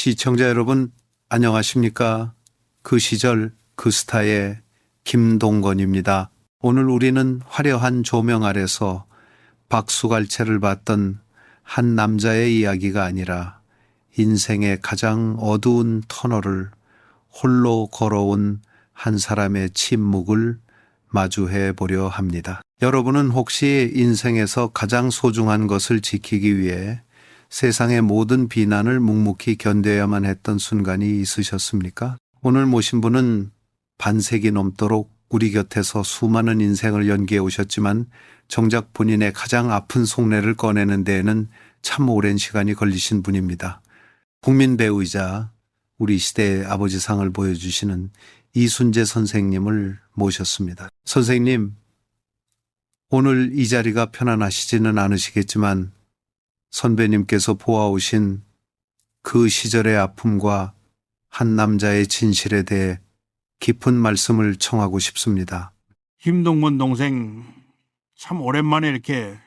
시청자 여러분, 안녕하십니까? 그 시절 그 스타의 김동건입니다. 오늘 우리는 화려한 조명 아래서 박수갈채를 받던 한 남자의 이야기가 아니라 인생의 가장 어두운 터널을 홀로 걸어온 한 사람의 침묵을 마주해 보려 합니다. 여러분은 혹시 인생에서 가장 소중한 것을 지키기 위해 세상의 모든 비난을 묵묵히 견뎌야만 했던 순간이 있으셨습니까? 오늘 모신 분은 반세기 넘도록 우리 곁에서 수많은 인생을 연기해 오셨지만 정작 본인의 가장 아픈 속내를 꺼내는 데에는 참 오랜 시간이 걸리신 분입니다. 국민 배우이자 우리 시대의 아버지상을 보여주시는 이순재 선생님을 모셨습니다. 선생님, 오늘 이 자리가 편안하시지는 않으시겠지만 선배님께서 보아오신 그 시절의 아픔과 한 남자의 진실에 대해 깊은 말씀을 청하고 싶습니다. 김동건 동생, 참 오랜만에 이렇게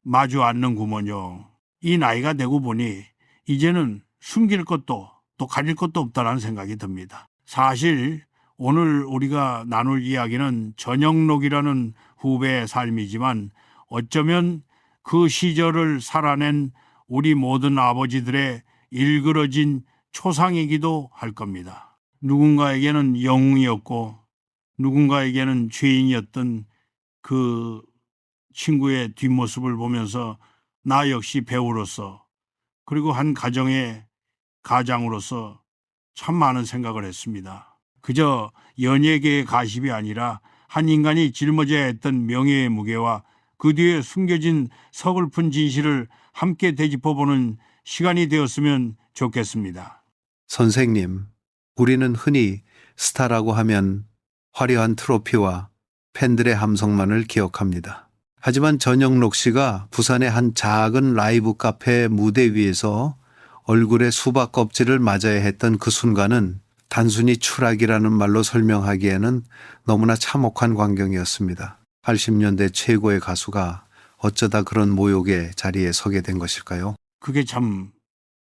마주 앉는구먼요. 이 나이가 되고 보니 이제는 숨길 것도 또 가릴 것도 없다는 생각이 듭니다. 사실 오늘 우리가 나눌 이야기는 전영록이라는 후배의 삶이지만 어쩌면 그 시절을 살아낸 우리 모든 아버지들의 일그러진 초상이기도 할 겁니다. 누군가에게는 영웅이었고 누군가에게는 죄인이었던 그 친구의 뒷모습을 보면서 나 역시 배우로서 그리고 한 가정의 가장으로서 참 많은 생각을 했습니다. 그저 연예계의 가십이 아니라 한 인간이 짊어져야 했던 명예의 무게와 그 뒤에 숨겨진 서글픈 진실을 함께 되짚어보는 시간이 되었으면 좋겠습니다. 선생님, 우리는 흔히 스타라고 하면 화려한 트로피와 팬들의 함성만을 기억합니다. 하지만 전영록 씨가 부산의 한 작은 라이브 카페 무대 위에서 얼굴에 수박 껍질을 맞아야 했던 그 순간은 단순히 추락이라는 말로 설명하기에는 너무나 참혹한 광경이었습니다. 80년대 최고의 가수가 어쩌다 그런 모욕의 자리에 서게 된 것일까요? 그게 참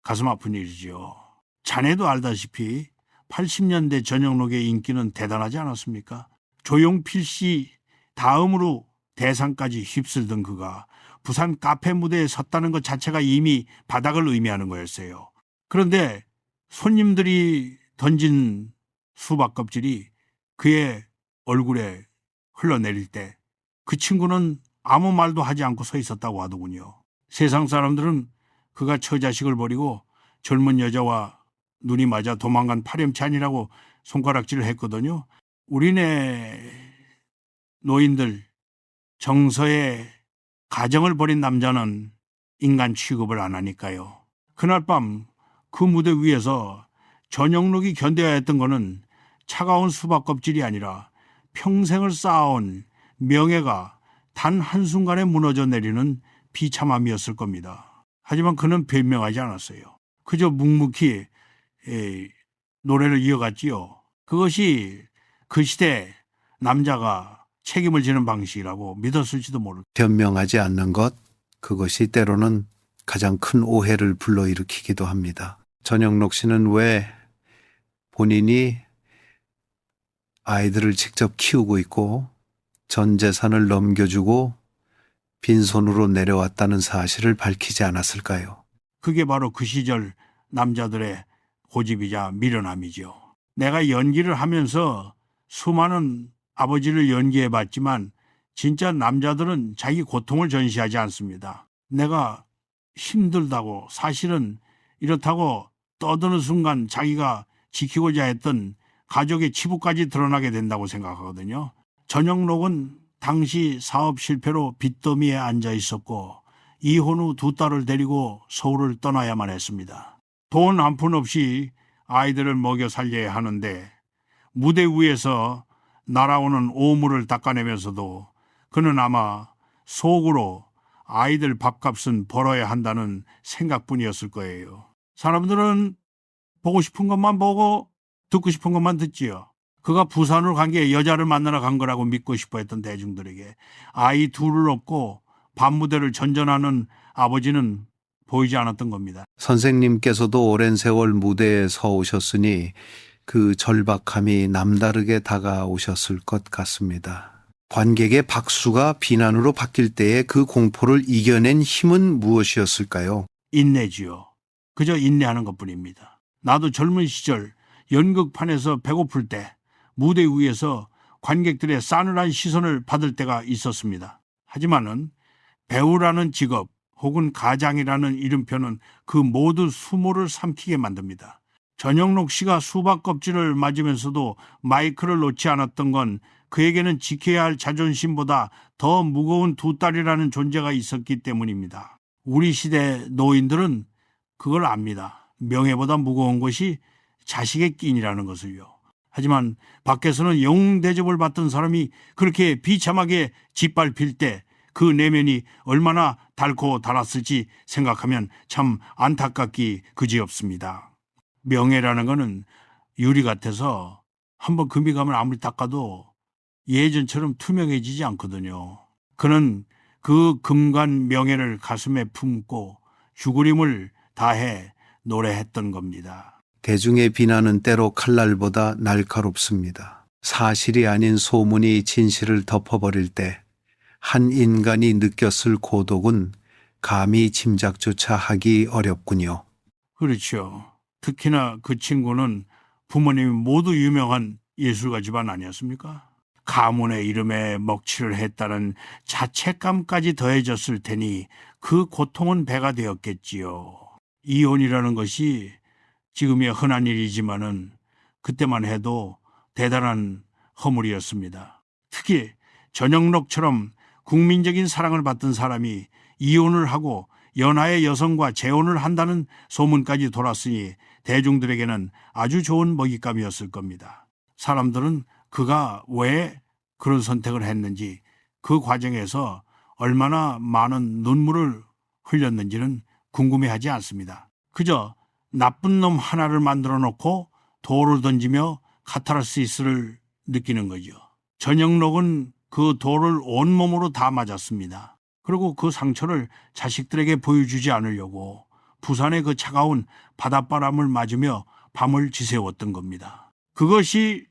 가슴 아픈 일이죠. 자네도 알다시피 80년대 전영록의 인기는 대단하지 않았습니까? 조용필 씨 다음으로 대상까지 휩쓸던 그가 부산 카페 무대에 섰다는 것 자체가 이미 바닥을 의미하는 거였어요. 그런데 손님들이 던진 수박 껍질이 그의 얼굴에 흘러내릴 때 그 친구는 아무 말도 하지 않고 서 있었다고 하더군요. 세상 사람들은 그가 처자식을 버리고 젊은 여자와 눈이 맞아 도망간 파렴치 아니라고 손가락질을 했거든요. 우리네 노인들 정서의 가정을 버린 남자는 인간 취급을 안 하니까요. 그날 밤 그 무대 위에서 전영록이 견뎌야 했던 거는 차가운 수박 껍질이 아니라 평생을 쌓아온 명예가 단 한순간에 무너져 내리는 비참함이었을 겁니다. 하지만 그는 변명하지 않았어요. 그저 묵묵히 노래를 이어갔지요. 그것이 그 시대 남자가 책임을 지는 방식이라고 믿었을지도 모를. 변명하지 않는 것, 그것이 때로는 가장 큰 오해를 불러일으키기도 합니다. 전영록 씨는 왜 본인이 아이들을 직접 키우고 있고 전 재산을 넘겨주고 빈손으로 내려왔다는 사실을 밝히지 않았을까요? 그게 바로 그 시절 남자들의 고집이자 미련함이죠. 내가 연기를 하면서 수많은 아버지를 연기해봤지만 진짜 남자들은 자기 고통을 전시하지 않습니다. 내가 힘들다고 사실은 이렇다고 떠드는 순간 자기가 지키고자 했던 가족의 치부까지 드러나게 된다고 생각하거든요. 전영록은 당시 사업 실패로 빚더미에 앉아 있었고 이혼 후 두 딸을 데리고 서울을 떠나야만 했습니다. 돈 한 푼 없이 아이들을 먹여 살려야 하는데 무대 위에서 날아오는 오물을 닦아내면서도 그는 아마 속으로 아이들 밥값은 벌어야 한다는 생각뿐이었을 거예요. 사람들은 보고 싶은 것만 보고 듣고 싶은 것만 듣지요. 그가 부산으로 간 게 여자를 만나러 간 거라고 믿고 싶어 했던 대중들에게 아이 둘을 얻고 밤무대를 전전하는 아버지는 보이지 않았던 겁니다. 선생님께서도 오랜 세월 무대에 서 오셨으니 그 절박함이 남다르게 다가오셨을 것 같습니다. 관객의 박수가 비난으로 바뀔 때의 그 공포를 이겨낸 힘은 무엇이었을까요? 인내지요. 그저 인내하는 것뿐입니다. 나도 젊은 시절 연극판에서 배고플 때 무대 위에서 관객들의 싸늘한 시선을 받을 때가 있었습니다. 하지만은 배우라는 직업 혹은 가장이라는 이름표는 그 모두 수모를 삼키게 만듭니다. 전영록 씨가 수박 껍질을 맞으면서도 마이크를 놓지 않았던 건 그에게는 지켜야 할 자존심보다 더 무거운 두 딸이라는 존재가 있었기 때문입니다. 우리 시대 노인들은 그걸 압니다. 명예보다 무거운 것이 자식의 끼니라는 것을요. 하지만 밖에서는 영웅 대접을 받던 사람이 그렇게 비참하게 짓밟힐 때 그 내면이 얼마나 닳고 달았을지 생각하면 참 안타깝기 그지없습니다. 명예라는 것은 유리 같아서 한번 금이 가면 아무리 닦아도 예전처럼 투명해지지 않거든요. 그는 그 금관 명예를 가슴에 품고 죽으림을 다해 노래했던 겁니다. 대중의 비난은 때로 칼날보다 날카롭습니다. 사실이 아닌 소문이 진실을 덮어버릴 때 한 인간이 느꼈을 고독은 감히 짐작조차 하기 어렵군요. 그렇죠. 특히나 그 친구는 부모님이 모두 유명한 예술가 집안 아니었습니까? 가문의 이름에 먹칠을 했다는 자책감까지 더해졌을 테니 그 고통은 배가 되었겠지요. 이혼이라는 것이 지금이야 흔한 일이지만은 그때만 해도 대단한 허물이었습니다. 특히 전영록처럼 국민적인 사랑을 받던 사람이 이혼을 하고 연하의 여성과 재혼을 한다는 소문까지 돌았으니 대중들에게는 아주 좋은 먹잇감이었을 겁니다. 사람들은 그가 왜 그런 선택을 했는지 그 과정에서 얼마나 많은 눈물을 흘렸는지는 궁금해하지 않습니다. 그저 나쁜 놈 하나를 만들어 놓고 돌을 던지며 카타르시스를 느끼는 거죠. 전영록은 그 돌을 온몸으로 다 맞았습니다. 그리고 그 상처를 자식들에게 보여주지 않으려고 부산의 그 차가운 바닷바람을 맞으며 밤을 지새웠던 겁니다. 그것이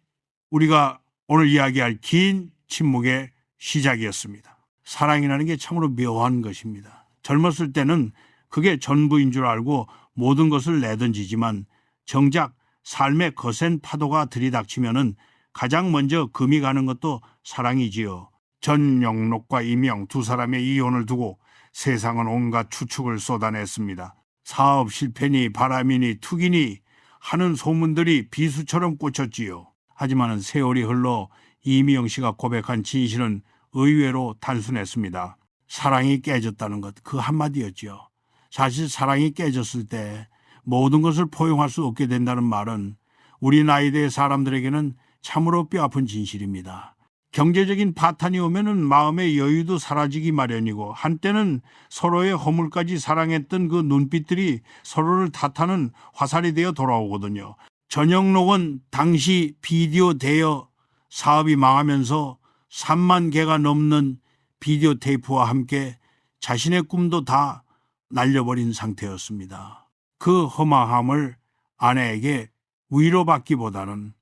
우리가 오늘 이야기할 긴 침묵의 시작이었습니다. 사랑이라는 게 참으로 묘한 것입니다. 젊었을 때는 그게 전부인 줄 알고 모든 것을 내던지지만 정작 삶의 거센 파도가 들이닥치면은 가장 먼저 금이 가는 것도 사랑이지요. 전영록과 이명 두 사람의 이혼을 두고 세상은 온갖 추측을 쏟아냈습니다. 사업 실패니 바람이니 투기니 하는 소문들이 비수처럼 꽂혔지요. 하지만 세월이 흘러 이미영 씨가 고백한 진실은 의외로 단순했습니다. 사랑이 깨졌다는 것, 그 한마디였지요. 사실 사랑이 깨졌을 때 모든 것을 포용할 수 없게 된다는 말은 우리 나이대의 사람들에게는 참으로 뼈아픈 진실입니다. 경제적인 파탄이 오면은 마음의 여유도 사라지기 마련이고 한때는 서로의 허물까지 사랑했던 그 눈빛들이 서로를 탓하는 화살이 되어 돌아오거든요. 전영록은 당시 비디오 대여 사업이 망하면서 3만 개가 넘는 비디오 테이프와 함께 자신의 꿈도 다 날려버린 상태였습니다. 그 허망함을 아내에게 위로받기보다는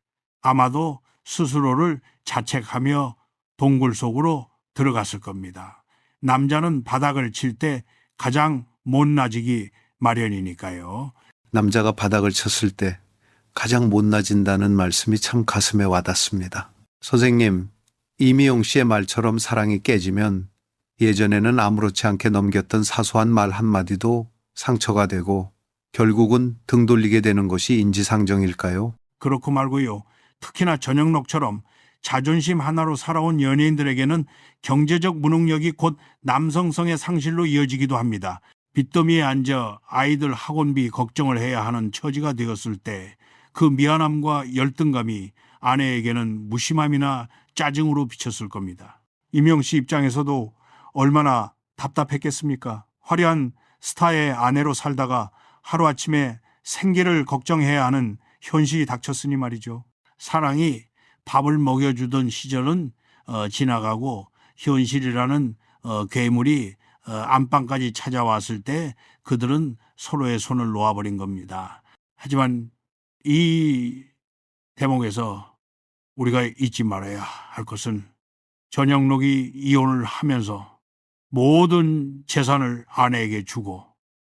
아마도 스스로를 자책하며 동굴 속으로 들어갔을 겁니다. 남자는 바닥을 칠 때 가장 못나지기 마련이니까요. 남자가 바닥을 쳤을 때 가장 못나진다는 말씀이 참 가슴에 와닿습니다. 선생님, 이미용 씨의 말처럼 사랑이 깨지면 예전에는 아무렇지 않게 넘겼던 사소한 말 한마디도 상처가 되고 결국은 등 돌리게 되는 것이 인지상정일까요? 그렇고 말고요. 특히나 전영록처럼 자존심 하나로 살아온 연예인들에게는 경제적 무능력이 곧 남성성의 상실로 이어지기도 합니다. 빚더미에 앉아 아이들 학원비 걱정을 해야 하는 처지가 되었을 때 그 미안함과 열등감이 아내에게는 무심함이나 짜증으로 비쳤을 겁니다. 이명 씨 입장에서도 얼마나 답답했겠습니까? 화려한 스타의 아내로 살다가 하루아침에 생계를 걱정해야 하는 현실이 닥쳤으니 말이죠. 사랑이 밥을 먹여주던 시절은 지나가고 현실이라는 괴물이 안방까지 찾아왔을 때 그들은 서로의 손을 놓아버린 겁니다. 하지만 이 대목에서 우리가 잊지 말아야 할 것은 전영록이 이혼을 하면서 모든 재산을 아내에게 주고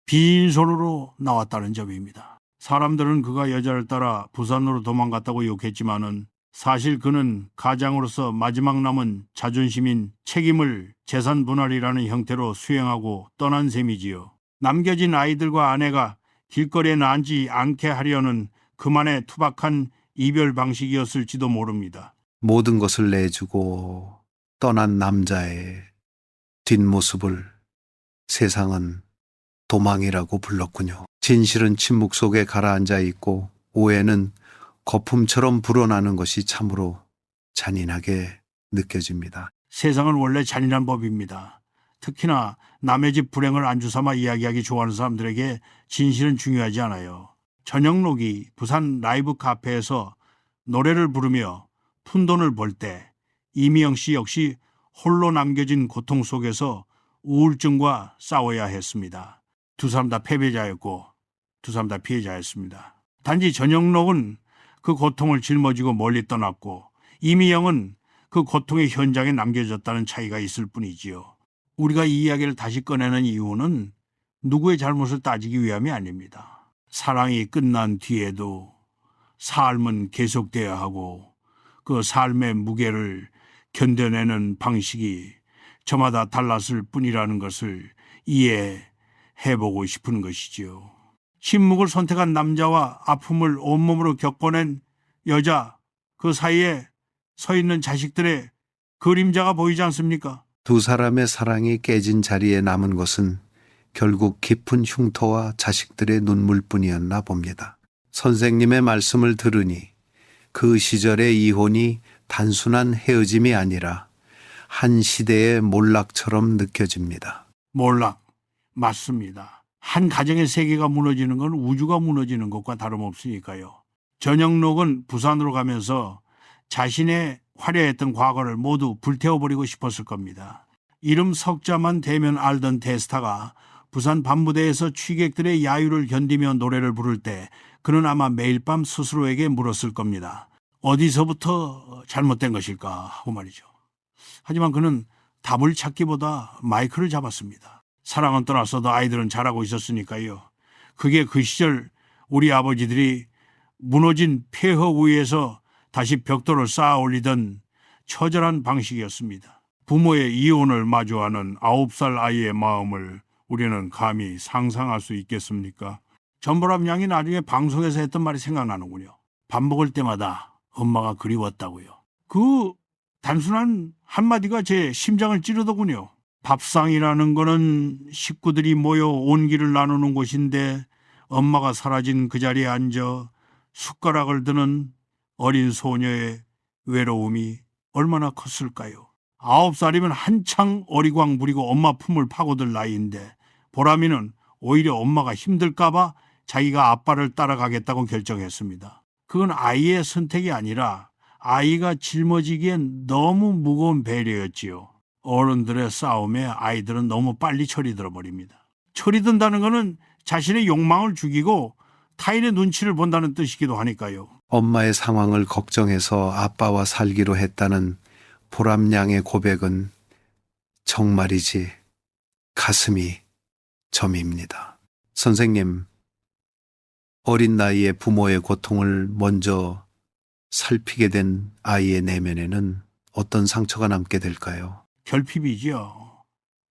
빈손으로 나왔다는 점입니다. 사람들은 그가 여자를 따라 부산으로 도망갔다고 욕했지만은 사실 그는 가장으로서 마지막 남은 자존심인 책임을 재산 분할이라는 형태로 수행하고 떠난 셈이지요. 남겨진 아이들과 아내가 길거리에 나앉지 않게 하려는 그만의 투박한 이별 방식이었을지도 모릅니다. 모든 것을 내주고 떠난 남자의 뒷모습을 세상은 도망이라고 불렀군요. 진실은 침묵 속에 가라앉아 있고 오해는 거품처럼 불어나는 것이 참으로 잔인하게 느껴집니다. 세상은 원래 잔인한 법입니다. 특히나 남의 집 불행을 안주삼아 이야기하기 좋아하는 사람들에게 진실은 중요하지 않아요. 전영록이 부산 라이브 카페에서 노래를 부르며 푼돈을 벌 때 이미영 씨 역시 홀로 남겨진 고통 속에서 우울증과 싸워야 했습니다. 두 사람 다 패배자였고 두 사람 다 피해자였습니다. 단지 전영록은 그 고통을 짊어지고 멀리 떠났고 이미영은 그 고통의 현장에 남겨졌다는 차이가 있을 뿐이지요. 우리가 이 이야기를 다시 꺼내는 이유는 누구의 잘못을 따지기 위함이 아닙니다. 사랑이 끝난 뒤에도 삶은 계속돼야 하고 그 삶의 무게를 견뎌내는 방식이 저마다 달랐을 뿐이라는 것을 이해해보고 싶은 것이지요. 침묵을 선택한 남자와 아픔을 온몸으로 겪어낸 여자, 그 사이에 서 있는 자식들의 그림자가 보이지 않습니까? 두 사람의 사랑이 깨진 자리에 남은 것은 결국 깊은 흉터와 자식들의 눈물뿐이었나 봅니다. 선생님의 말씀을 들으니 그 시절의 이혼이 단순한 헤어짐이 아니라 한 시대의 몰락처럼 느껴집니다. 몰락, 맞습니다. 한 가정의 세계가 무너지는 건 우주가 무너지는 것과 다름없으니까요. 전영록은 부산으로 가면서 자신의 화려했던 과거를 모두 불태워버리고 싶었을 겁니다. 이름 석자만 대면 알던 대스타가 부산 밤무대에서 취객들의 야유를 견디며 노래를 부를 때 그는 아마 매일 밤 스스로에게 물었을 겁니다. 어디서부터 잘못된 것일까 하고 말이죠. 하지만 그는 답을 찾기보다 마이크를 잡았습니다. 사랑은 떠났어도 아이들은 잘하고 있었으니까요. 그게 그 시절 우리 아버지들이 무너진 폐허 위에서 다시 벽돌을 쌓아 올리던 처절한 방식이었습니다. 부모의 이혼을 마주하는 9살 아이의 마음을 우리는 감히 상상할 수 있겠습니까? 전보람 양이 나중에 방송에서 했던 말이 생각나는군요. 밥 먹을 때마다 엄마가 그리웠다고요. 그 단순한 한마디가 제 심장을 찌르더군요. 밥상이라는 거는 식구들이 모여 온기를 나누는 곳인데 엄마가 사라진 그 자리에 앉아 숟가락을 드는 어린 소녀의 외로움이 얼마나 컸을까요? 9살이면 한창 어리광 부리고 엄마 품을 파고들 나이인데 보람이는 오히려 엄마가 힘들까봐 자기가 아빠를 따라가겠다고 결정했습니다. 그건 아이의 선택이 아니라 아이가 짊어지기엔 너무 무거운 배려였지요. 어른들의 싸움에 아이들은 너무 빨리 철이 들어버립니다. 철이 든다는 것은 자신의 욕망을 죽이고 타인의 눈치를 본다는 뜻이기도 하니까요. 엄마의 상황을 걱정해서 아빠와 살기로 했다는 보람양의 고백은 정말이지 가슴이 점입니다. 선생님, 어린 나이에 부모의 고통을 먼저 살피게 된 아이의 내면에는 어떤 상처가 남게 될까요? 결핍이지요.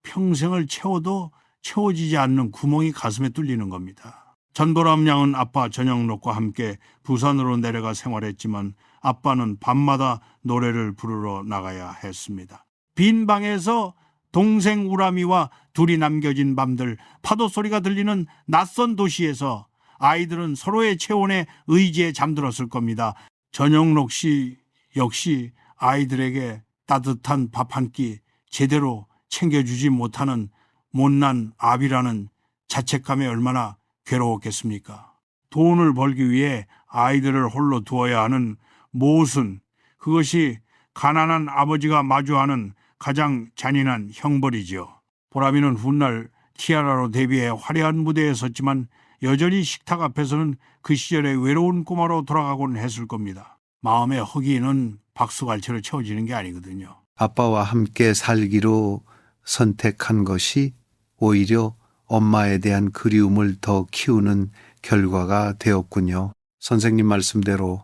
평생을 채워도 채워지지 않는 구멍이 가슴에 뚫리는 겁니다. 전보람 양은 아빠 전영록과 함께 부산으로 내려가 생활했지만 아빠는 밤마다 노래를 부르러 나가야 했습니다. 빈 방에서 동생 우람이와 둘이 남겨진 밤들, 파도 소리가 들리는 낯선 도시에서 아이들은 서로의 체온에 의지에 잠들었을 겁니다. 전영록 씨 역시 아이들에게 따뜻한 밥 한 끼 제대로 챙겨주지 못하는 못난 아비라는 자책감에 얼마나 괴로웠겠습니까? 돈을 벌기 위해 아이들을 홀로 두어야 하는 모순, 그것이 가난한 아버지가 마주하는 가장 잔인한 형벌이지요. 보람이는 훗날 티아라로 데뷔해 화려한 무대에 섰지만 여전히 식탁 앞에서는 그 시절의 외로운 꼬마로 돌아가곤 했을 겁니다. 마음의 허기는 박수갈채로 채워지는 게 아니거든요. 아빠와 함께 살기로 선택한 것이 오히려 엄마에 대한 그리움을 더 키우는 결과가 되었군요. 선생님 말씀대로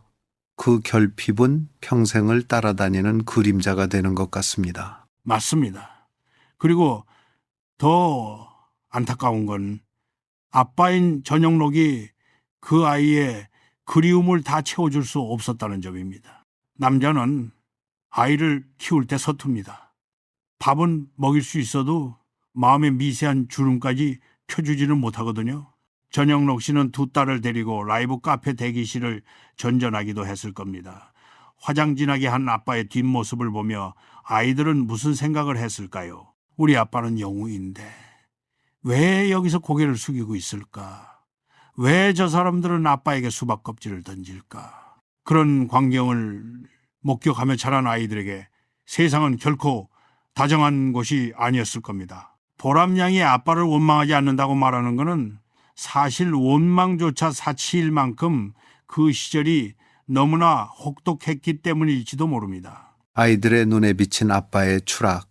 그 결핍은 평생을 따라다니는 그림자가 되는 것 같습니다. 맞습니다. 그리고 더 안타까운 건 아빠인 전영록이 그 아이의 그리움을 다 채워줄 수 없었다는 점입니다. 남자는 아이를 키울 때 서툽니다. 밥은 먹일 수 있어도 마음의 미세한 주름까지 펴주지는 못하거든요. 전영록 씨는 두 딸을 데리고 라이브 카페 대기실을 전전하기도 했을 겁니다. 화장진하게 한 아빠의 뒷모습을 보며 아이들은 무슨 생각을 했을까요? 우리 아빠는 영웅인데 왜 여기서 고개를 숙이고 있을까? 왜 저 사람들은 아빠에게 수박 껍질을 던질까? 그런 광경을 목격하며 자란 아이들에게 세상은 결코 다정한 곳이 아니었을 겁니다. 보람양이 아빠를 원망하지 않는다고 말하는 것은 사실 원망조차 사치일 만큼 그 시절이 너무나 혹독했기 때문일지도 모릅니다. 아이들의 눈에 비친 아빠의 추락,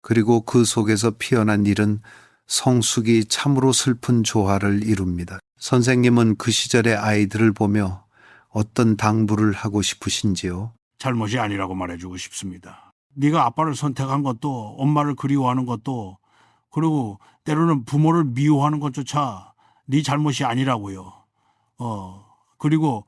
그리고 그 속에서 피어난 일은 성숙이 참으로 슬픈 조화를 이룹니다. 선생님은 그 시절의 아이들을 보며 어떤 당부를 하고 싶으신지요? 잘못이 아니라고 말해주고 싶습니다. 네가 아빠를 선택한 것도 엄마를 그리워하는 것도 그리고 때로는 부모를 미워하는 것조차 네 잘못이 아니라고요. 그리고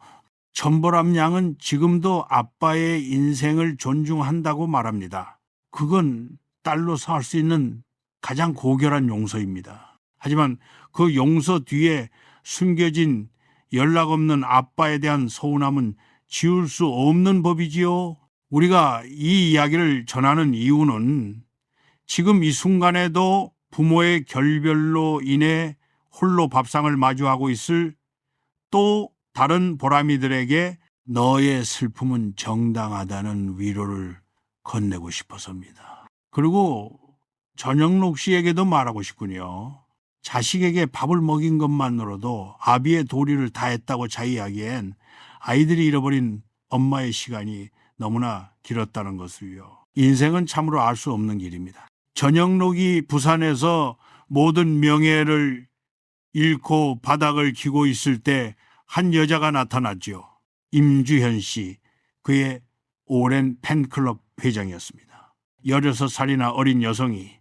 전보람 양은 지금도 아빠의 인생을 존중한다고 말합니다. 그건 딸로서 할 수 있는 가장 고결한 용서입니다. 하지만 그 용서 뒤에 숨겨진 연락 없는 아빠에 대한 서운함은 지울 수 없는 법이지요. 우리가 이 이야기를 전하는 이유는 지금 이 순간에도 부모의 결별로 인해 홀로 밥상을 마주하고 있을 또 다른 보람이들에게 너의 슬픔은 정당하다는 위로를 건네고 싶어서입니다. 그리고 전영록 씨에게도 말하고 싶군요. 자식에게 밥을 먹인 것만으로도 아비의 도리를 다했다고 자의하기엔 아이들이 잃어버린 엄마의 시간이 너무나 길었다는 것을요. 인생은 참으로 알 수 없는 길입니다. 전영록이 부산에서 모든 명예를 잃고 바닥을 기고 있을 때 한 여자가 나타났죠. 임주현 씨, 그의 오랜 팬클럽 회장이었습니다. 16살이나 어린 여성이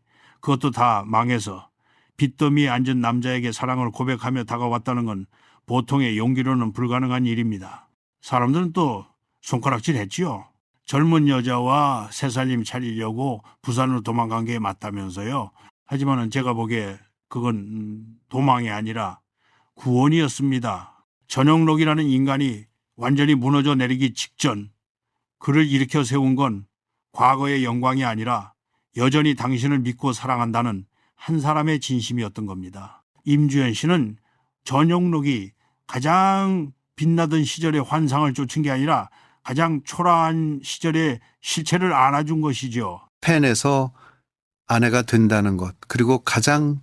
그것도 다 망해서 빚더미에 앉은 남자에게 사랑을 고백하며 다가왔다는 건 보통의 용기로는 불가능한 일입니다. 사람들은 또 손가락질 했지요. 젊은 여자와 새살림 차리려고 부산으로 도망간 게 맞다면서요. 하지만 제가 보기에 그건 도망이 아니라 구원이었습니다. 전영록이라는 인간이 완전히 무너져 내리기 직전 그를 일으켜 세운 건 과거의 영광이 아니라 여전히 당신을 믿고 사랑한다는 한 사람의 진심이었던 겁니다. 임주현 씨는 전영록이 가장 빛나던 시절의 환상을 쫓은 게 아니라 가장 초라한 시절의 실체를 안아준 것이죠. 팬에서 아내가 된다는 것, 그리고 가장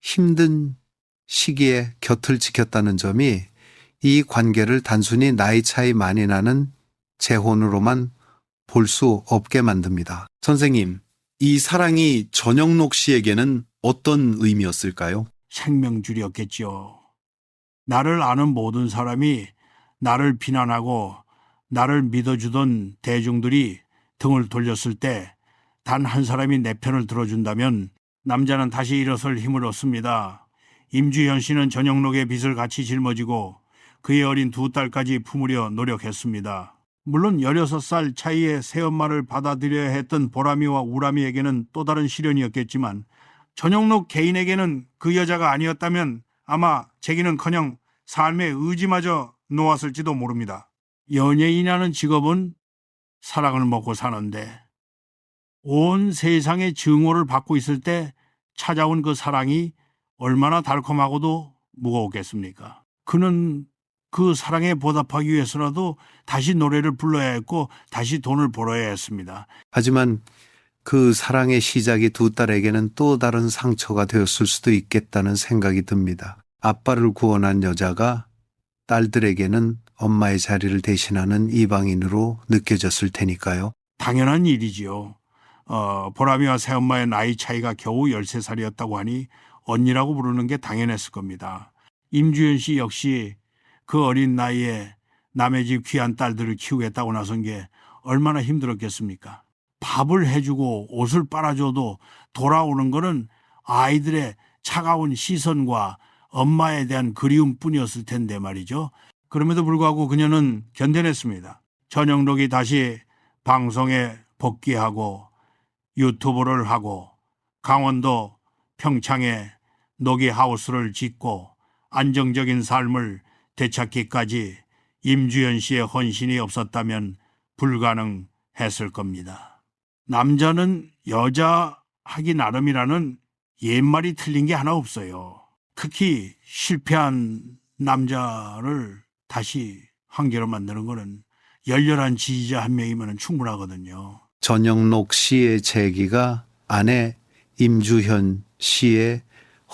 힘든 시기에 곁을 지켰다는 점이 이 관계를 단순히 나이 차이 많이 나는 재혼으로만 볼 수 없게 만듭니다. 선생님, 이 사랑이 전영록 씨에게는 어떤 의미였을까요? 생명줄이었겠죠. 나를 아는 모든 사람이 나를 비난하고 나를 믿어주던 대중들이 등을 돌렸을 때 단 한 사람이 내 편을 들어준다면 남자는 다시 일어설 힘을 얻습니다. 임주현 씨는 전영록의 빚을 같이 짊어지고 그의 어린 두 딸까지 품으려 노력했습니다. 물론 16살 차이의 새엄마를 받아들여야 했던 보람이와 우람이에게는 또 다른 시련이었겠지만 전영록 개인에게는 그 여자가 아니었다면 아마 재기는커녕 삶의 의지마저 놓았을지도 모릅니다. 연예인이라는 직업은 사랑을 먹고 사는데 온 세상의 증오를 받고 있을 때 찾아온 그 사랑이 얼마나 달콤하고도 무거웠겠습니까? 그는 그 사랑에 보답하기 위해서라도 다시 노래를 불러야 했고 다시 돈을 벌어야 했습니다. 하지만 그 사랑의 시작이 두 딸에게는 또 다른 상처가 되었을 수도 있겠다는 생각이 듭니다. 아빠를 구원한 여자가 딸들에게는 엄마의 자리를 대신하는 이방인으로 느껴졌을 테니까요. 당연한 일이지요. 보람이와 새엄마의 나이 차이가 겨우 13살이었다고 하니 언니라고 부르는 게 당연했을 겁니다. 임주연 씨 역시 그 어린 나이에 남의 집 귀한 딸들을 키우겠다고 나선 게 얼마나 힘들었겠습니까? 밥을 해주고 옷을 빨아줘도 돌아오는 거는 아이들의 차가운 시선과 엄마에 대한 그리움뿐이었을 텐데 말이죠. 그럼에도 불구하고 그녀는 견뎌냈습니다. 전영록이 다시 방송에 복귀하고 유튜브를 하고 강원도 평창에 노기하우스를 짓고 안정적인 삶을 되찾기까지 임주연 씨의 헌신이 없었다면 불가능했을 겁니다. 남자는 여자 하기 나름이라는 옛말이 틀린 게 하나 없어요. 특히 실패한 남자를 다시 한계로 만드는 거는 열렬한 지지자 한 명이면 충분하거든요. 전영록 씨의 재기가 아내 임주현 씨의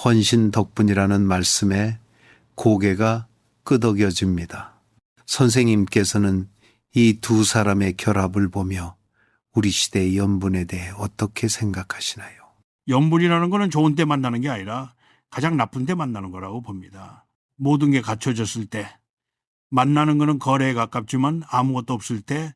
헌신 덕분이라는 말씀에 고개가 끄덕여집니다. 선생님께서는 이 두 사람의 결합을 보며 우리 시대의 연분에 대해 어떻게 생각하시나요? 연분이라는 거는 좋은 때 만나는 게 아니라 가장 나쁜 때 만나는 거라고 봅니다. 모든 게 갖춰졌을 때 만나는 거는 거래에 가깝지만 아무것도 없을 때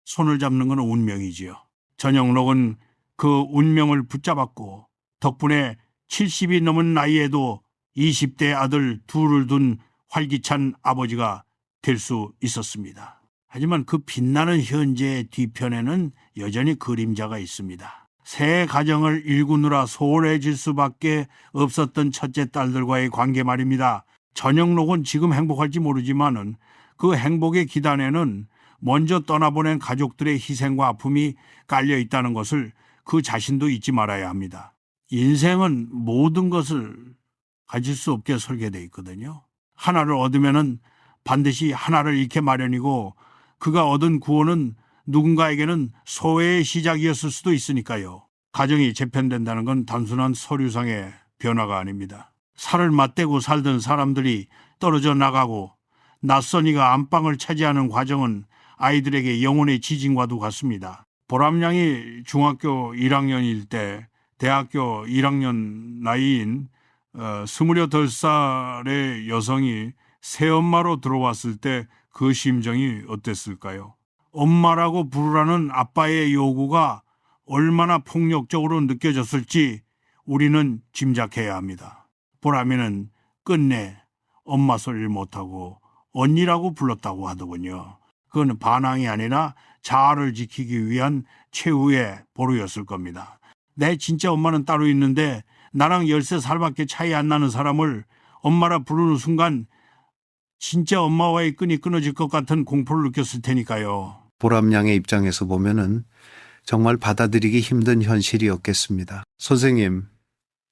손을 잡는 건 운명이지요. 전영록은 그 운명을 붙잡았고 덕분에 70이 넘은 나이에도 20대 아들 둘을 둔 활기찬 아버지가 될 수 있었습니다. 하지만 그 빛나는 현재의 뒤편에는 여전히 그림자가 있습니다. 새 가정을 일구느라 소홀해질 수밖에 없었던 첫째 딸들과의 관계 말입니다. 전영록은 지금 행복할지 모르지만은 그 행복의 기단에는 먼저 떠나보낸 가족들의 희생과 아픔이 깔려 있다는 것을 그 자신도 잊지 말아야 합니다. 인생은 모든 것을 가질 수 없게 설계되어 있거든요. 하나를 얻으면은 반드시 하나를 잃게 마련이고 그가 얻은 구원은 누군가에게는 소외의 시작이었을 수도 있으니까요. 가정이 재편된다는 건 단순한 서류상의 변화가 아닙니다. 살을 맞대고 살던 사람들이 떨어져 나가고 낯선 이가 안방을 차지하는 과정은 아이들에게 영혼의 지진과도 같습니다. 보람양이 중학교 1학년일 때 대학교 1학년 나이인 28살의 여성이 새엄마로 들어왔을 때 그 심정이 어땠을까요? 엄마라고 부르라는 아빠의 요구가 얼마나 폭력적으로 느껴졌을지 우리는 짐작해야 합니다. 보람이는 끝내 엄마 소리를 못하고 언니라고 불렀다고 하더군요. 그건 반항이 아니라 자아를 지키기 위한 최후의 보루였을 겁니다. 내 진짜 엄마는 따로 있는데 나랑 13살밖에 차이 안 나는 사람을 엄마라 부르는 순간 진짜 엄마와의 끈이 끊어질 것 같은 공포를 느꼈을 테니까요. 보람양의 입장에서 보면은 정말 받아들이기 힘든 현실이었겠습니다. 선생님,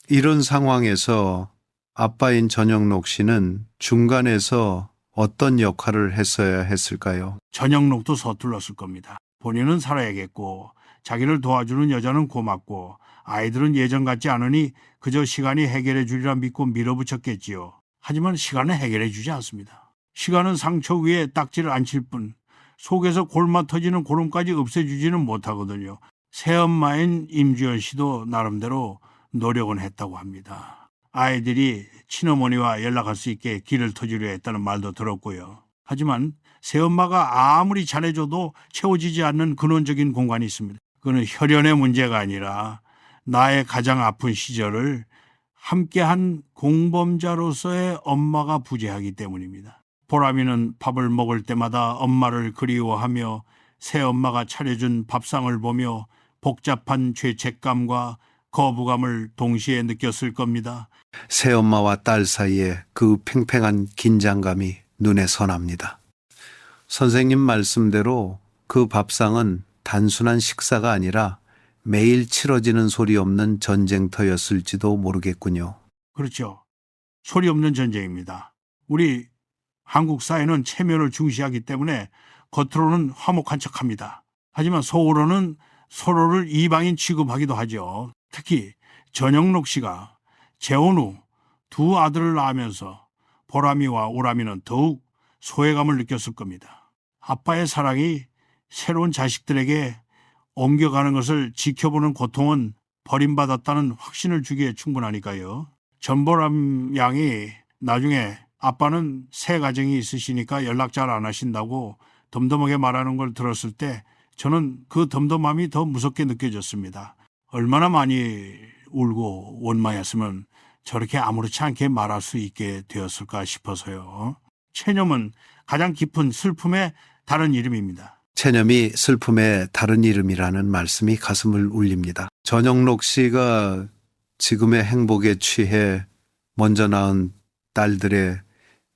이런 상황에서 아빠인 전영록 씨는 중간에서 어떤 역할을 했어야 했을까요? 전영록도 서툴렀을 겁니다. 본인은 살아야겠고 자기를 도와주는 여자는 고맙고 아이들은 예전 같지 않으니 그저 시간이 해결해 주리라 믿고 밀어붙였겠지요. 하지만 시간은 해결해 주지 않습니다. 시간은 상처 위에 딱지를 안 칠 뿐 속에서 골마 터지는 고름까지 없애주지는 못하거든요. 새엄마인 임주연 씨도 나름대로 노력은 했다고 합니다. 아이들이 친어머니와 연락할 수 있게 길을 터주려 했다는 말도 들었고요. 하지만 새엄마가 아무리 잘해줘도 채워지지 않는 근원적인 공간이 있습니다. 그건 혈연의 문제가 아니라 나의 가장 아픈 시절을 함께한 공범자로서의 엄마가 부재하기 때문입니다. 보람이는 밥을 먹을 때마다 엄마를 그리워하며 새엄마가 차려준 밥상을 보며 복잡한 죄책감과 거부감을 동시에 느꼈을 겁니다. 새엄마와 딸 사이에 그 팽팽한 긴장감이 눈에 선합니다. 선생님 말씀대로 그 밥상은 단순한 식사가 아니라 매일 치러지는 소리 없는 전쟁터였을지도 모르겠군요. 그렇죠. 소리 없는 전쟁입니다. 우리 한국 사회는 체면을 중시하기 때문에 겉으로는 화목한 척합니다. 하지만 속으로는 서로를 이방인 취급하기도 하죠. 특히 전영록 씨가 재혼 후 두 아들을 낳으면서 보람이와 오람이는 더욱 소외감을 느꼈을 겁니다. 아빠의 사랑이 새로운 자식들에게 옮겨가는 것을 지켜보는 고통은 버림받았다는 확신을 주기에 충분하니까요. 전보람 양이 나중에 아빠는 새 가정이 있으시니까 연락 잘 안 하신다고 덤덤하게 말하는 걸 들었을 때 저는 그 덤덤함이 더 무섭게 느껴졌습니다. 얼마나 많이 울고 원망했으면 저렇게 아무렇지 않게 말할 수 있게 되었을까 싶어서요. 체념은 가장 깊은 슬픔의 다른 이름입니다. 체념이 슬픔의 다른 이름이라는 말씀이 가슴을 울립니다. 전영록 씨가 지금의 행복에 취해 먼저 낳은 딸들의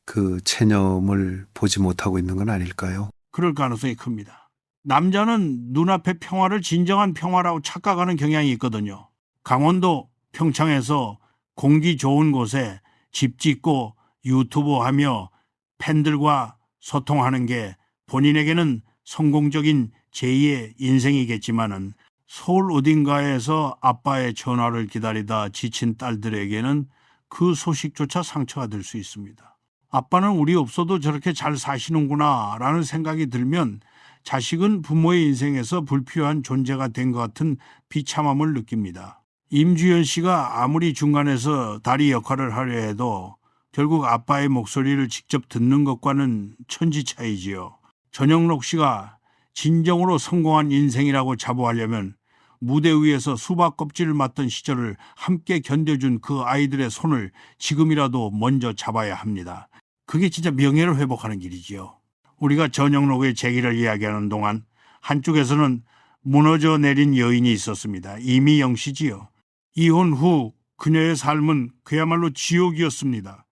그 체념을 보지 못하고 있는 건 아닐까요? 그럴 가능성이 큽니다. 남자는 눈앞의 평화를 진정한 평화라고 착각하는 경향이 있거든요. 강원도 평창에서 공기 좋은 곳에 집 짓고 유튜브 하며 팬들과 소통하는 게 본인에게는 성공적인 제2의 인생이겠지만은 서울 어딘가에서 아빠의 전화를 기다리다 지친 딸들에게는 그 소식조차 상처가 될 수 있습니다. 아빠는 우리 없어도 저렇게 잘 사시는구나 라는 생각이 들면 자식은 부모의 인생에서 불필요한 존재가 된 것 같은 비참함을 느낍니다. 임주연 씨가 아무리 중간에서 다리 역할을 하려 해도 결국 아빠의 목소리를 직접 듣는 것과는 천지 차이지요. 전영록 씨가 진정으로 성공한 인생이라고 자부하려면 무대 위에서 수박 껍질을 맞던 시절을 함께 견뎌준 그 아이들의 손을 지금이라도 먼저 잡아야 합니다. 그게 진짜 명예를 회복하는 길이지요. 우리가 전영록의 재기를 이야기하는 동안 한쪽에서는 무너져 내린 여인이 있었습니다. 이미영 씨지요. 이혼 후 그녀의 삶은 그야말로 지옥이었습니다.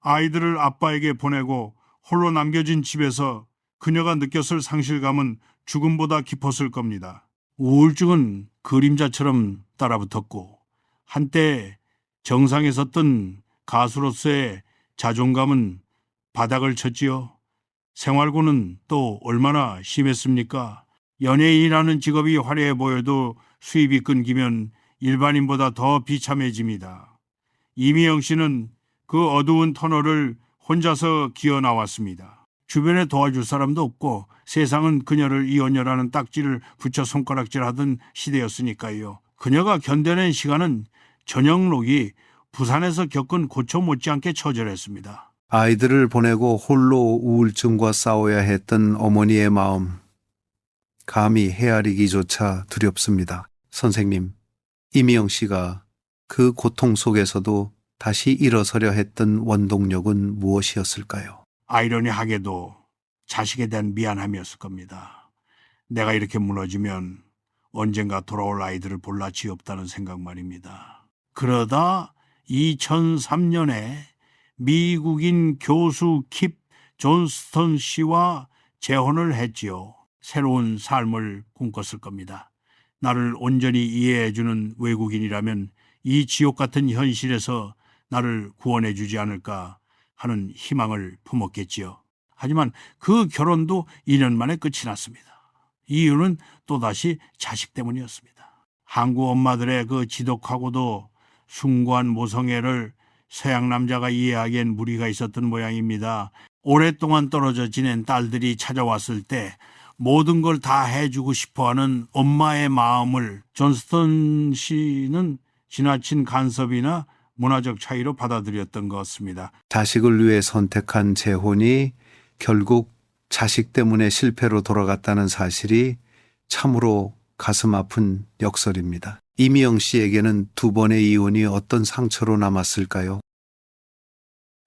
아이들을 아빠에게 보내고 홀로 남겨진 집에서 그녀가 느꼈을 상실감은 죽음보다 깊었을 겁니다. 우울증은 그림자처럼 따라붙었고 한때 정상에 섰던 가수로서의 자존감은 바닥을 쳤지요. 생활고는 또 얼마나 심했습니까? 연예인이라는 직업이 화려해 보여도 수입이 끊기면 일반인보다 더 비참해집니다. 이미영 씨는 그 어두운 터널을 혼자서 기어 나왔습니다. 주변에 도와줄 사람도 없고 세상은 그녀를 이혼녀라는 딱지를 붙여 손가락질하던 시대였으니까요. 그녀가 견뎌낸 시간은 전영록이 부산에서 겪은 고초 못지않게 처절했습니다. 아이들을 보내고 홀로 우울증과 싸워야 했던 어머니의 마음, 감히 헤아리기조차 두렵습니다. 선생님, 이미영 씨가 그 고통 속에서도 다시 일어서려 했던 원동력은 무엇이었을까요? 아이러니하게도 자식에 대한 미안함이었을 겁니다. 내가 이렇게 무너지면 언젠가 돌아올 아이들을 볼라 지없다는 생각 말입니다. 그러다 2003년에 미국인 교수 킵 존스턴 씨와 재혼을 했지요. 새로운 삶을 꿈꿨을 겁니다. 나를 온전히 이해해주는 외국인이라면 이 지옥 같은 현실에서 나를 구원해 주지 않을까 하는 희망을 품었겠지요. 하지만 그 결혼도 2년 만에 끝이 났습니다. 이유는 또다시 자식 때문이었습니다. 한국 엄마들의 그 지독하고도 숭고한 모성애를 서양 남자가 이해하기엔 무리가 있었던 모양입니다. 오랫동안 떨어져 지낸 딸들이 찾아왔을 때 모든 걸 다 해주고 싶어하는 엄마의 마음을 존스턴 씨는 지나친 간섭이나 문화적 차이로 받아들였던 것 같습니다. 자식을 위해 선택한 재혼이 결국 자식 때문에 실패로 돌아갔다는 사실이 참으로 가슴 아픈 역설입니다. 이미영 씨에게는 두 번의 이혼이 어떤 상처로 남았을까요?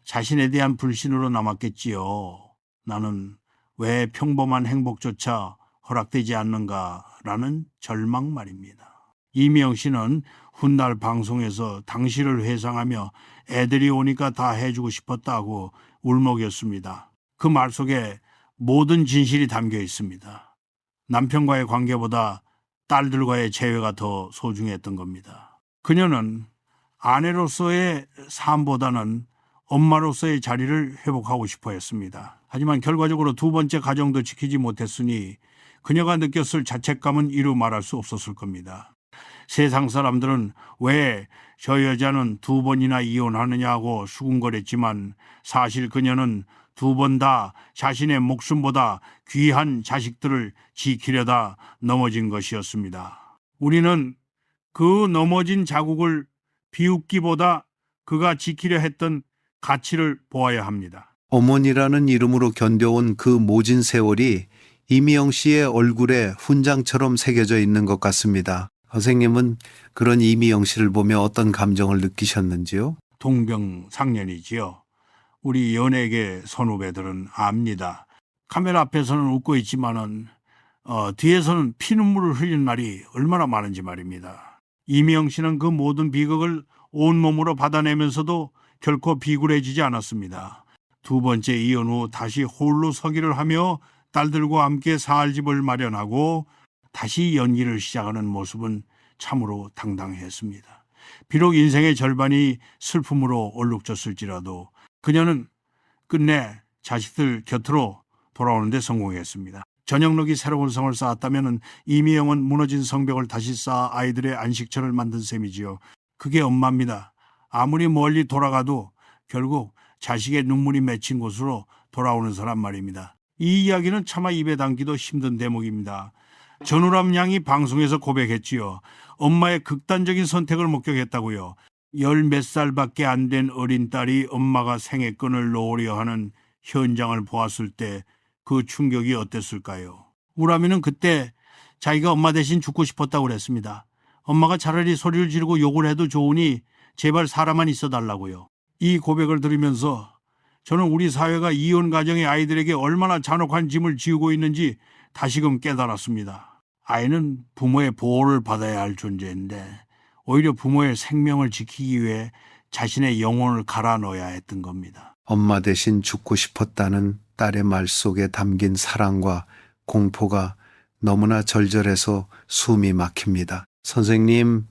자신에 대한 불신으로 남았겠지요. 나는 왜 평범한 행복조차 허락되지 않는가라는 절망 말입니다. 이미영 씨는 훗날 방송에서 당시를 회상하며 애들이 오니까 다 해주고 싶었다고 울먹였습니다. 그 말 속에 모든 진실이 담겨 있습니다. 남편과의 관계보다 딸들과의 재회가 더 소중했던 겁니다. 그녀는 아내로서의 삶보다는 엄마로서의 자리를 회복하고 싶어 했습니다. 하지만 결과적으로 두 번째 가정도 지키지 못했으니 그녀가 느꼈을 자책감은 이루 말할 수 없었을 겁니다. 세상 사람들은 왜 저 여자는 2번이나 이혼하느냐고 수군거렸지만 사실 그녀는 2번 다 자신의 목숨보다 귀한 자식들을 지키려다 넘어진 것이었습니다. 우리는 그 넘어진 자국을 비웃기보다 그가 지키려 했던 가치를 보아야 합니다. 어머니라는 이름으로 견뎌온 그 모진 세월이 이미영 씨의 얼굴에 훈장처럼 새겨져 있는 것 같습니다. 선생님은 그런 이미영 씨를 보며 어떤 감정을 느끼셨는지요? 동병상련이지요. 우리 연예계 선후배들은 압니다. 카메라 앞에서는 웃고 있지만은 뒤에서는 피눈물을 흘리는 날이 얼마나 많은지 말입니다. 이미영 씨는 그 모든 비극을 온몸으로 받아내면서도 결코 비굴해지지 않았습니다. 2번째 이혼 후 다시 홀로 서기를 하며 딸들과 함께 살 집을 마련하고 다시 연기를 시작하는 모습은 참으로 당당했습니다. 비록 인생의 절반이 슬픔으로 얼룩졌을지라도 그녀는 끝내 자식들 곁으로 돌아오는 데 성공했습니다. 전영록이 새로운 성을 쌓았다면 이미영은 무너진 성벽을 다시 쌓아 아이들의 안식처를 만든 셈이지요. 그게 엄마입니다. 아무리 멀리 돌아가도 결국 자식의 눈물이 맺힌 곳으로 돌아오는 사람 말입니다. 이 이야기는 차마 입에 담기도 힘든 대목입니다. 전우람 양이 방송에서 고백했지요. 엄마의 극단적인 선택을 목격했다고요. 10몇 살밖에 안 된 어린 딸이 엄마가 생애권을 놓으려 하는 현장을 보았을 때 그 충격이 어땠을까요? 우람이는 그때 자기가 엄마 대신 죽고 싶었다고 그랬습니다. 엄마가 차라리 소리를 지르고 욕을 해도 좋으니 제발 살아만 있어달라고요. 이 고백을 들으면서 저는 우리 사회가 이혼 가정의 아이들에게 얼마나 잔혹한 짐을 지우고 있는지 다시금 깨달았습니다. 아이는 부모의 보호를 받아야 할 존재인데 오히려 부모의 생명을 지키기 위해 자신의 영혼을 갈아 넣어야 했던 겁니다. 엄마 대신 죽고 싶었다는 딸의 말 속에 담긴 사랑과 공포가 너무나 절절해서 숨이 막힙니다. 선생님,